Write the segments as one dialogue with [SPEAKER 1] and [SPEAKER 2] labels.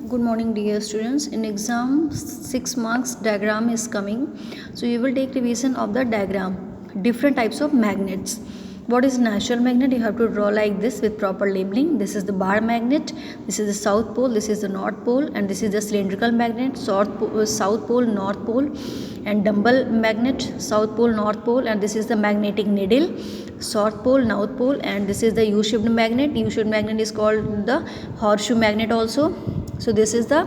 [SPEAKER 1] Good morning, dear students. In exam 6 marks diagram is coming, so you will take revision of the diagram, different types of magnets. What is natural magnet? You have to draw like this with proper labeling. This is the bar magnet, this is the south pole, this is the north pole, and this is the cylindrical magnet, south pole, north pole, and dumbbell magnet, south pole, north pole, and this is the magnetic needle, south pole, north pole, and this is the U-shaped magnet. U-shaped magnet is called the horseshoe magnet also. So this is the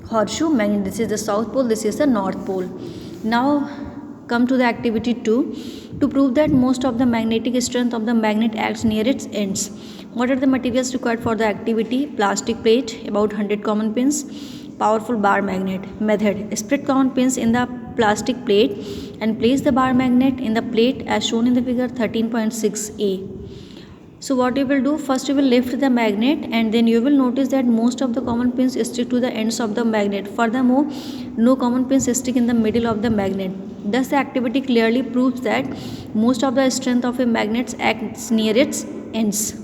[SPEAKER 1] horseshoe magnet. This is the south pole, this is the north pole. Now come to the activity 2. To prove that most of the magnetic strength of the magnet acts near its ends. What are the materials required for the activity? Plastic plate, about 100 common pins, powerful bar magnet. Method: spread common pins in the plastic plate and place the bar magnet in the plate as shown in the figure 13.6a. So what you will do, first you will lift the magnet and then you will notice that most of the common pins stick to the ends of the magnet. Furthermore, no common pins stick in the middle of the magnet. Thus the activity clearly proves that most of the strength of a magnet acts near its ends.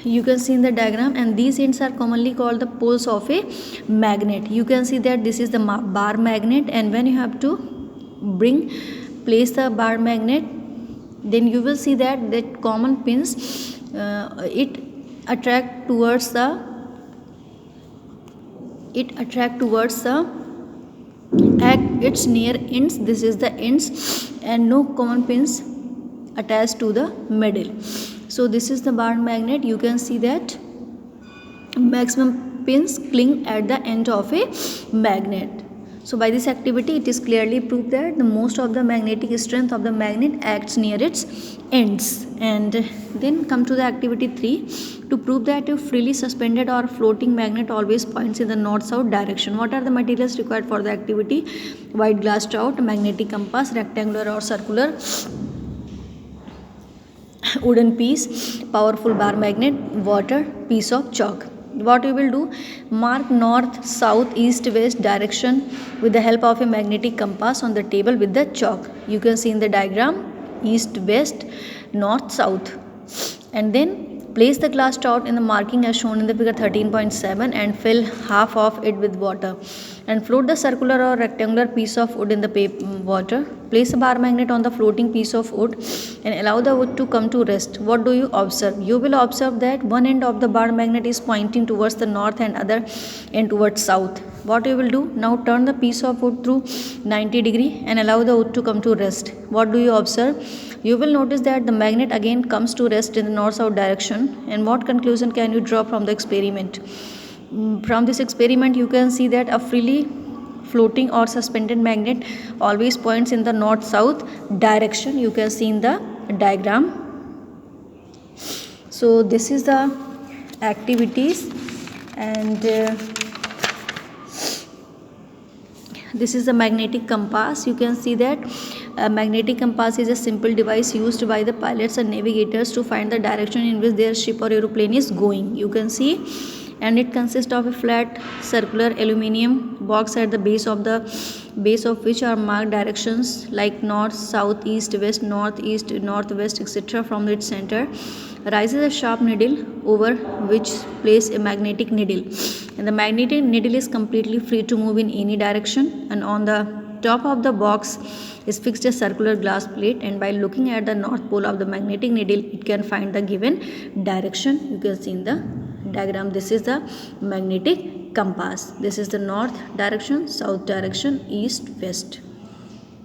[SPEAKER 1] You can see in the diagram, and these ends are commonly called the poles of a magnet. You can see that this is the bar magnet, and when you have to place the bar magnet, then you will see that common pins it attract towards the at its near ends. This is the ends, and no common pins attached to the middle. So this is the bar magnet. You can see that maximum pins cling at the end of a magnet. So by this activity it is clearly proved that the most of the magnetic strength of the magnet acts near its ends. And then come to the activity 3. To prove that a freely suspended or floating magnet always points in the north-south direction. What are the materials required for the activity? White glass trout, magnetic compass, rectangular or circular wooden piece, powerful bar magnet, water, piece of chalk. What you will do, mark north, south, east, west direction with the help of a magnetic compass on the table with the chalk. You can see in the diagram east, west, north, south, and then place the glass trout in the marking as shown in the figure 13.7 and fill half of it with water and float the circular or rectangular piece of wood in the water. Place a bar magnet on the floating piece of wood and allow the wood to come to rest. What do you observe? You will observe that one end of the bar magnet is pointing towards the north and other end towards south. What you will do? Now turn the piece of wood through 90 degree and allow the wood to come to rest. What do you observe? You will notice that the magnet again comes to rest in the north-south direction. And what conclusion can you draw from the experiment? From this experiment you can see that a freely floating or suspended magnet always points in the north-south direction. You can see in the diagram. So this is the activities, and this is the magnetic compass. You can see that a magnetic compass is a simple device used by the pilots and navigators to find the direction in which their ship or aeroplane is going. You can see, and it consists of a flat circular aluminum box at the base of which are marked directions like north, south, east, west, northeast, northwest, etc. From its center rises a sharp needle over which place a magnetic needle, and the magnetic needle is completely free to move in any direction, and on the top of the box is fixed a circular glass plate, and by looking at the north pole of the magnetic needle it can find the given direction. You can see in the diagram, this is the magnetic compass. This is the north direction, south direction, east, west.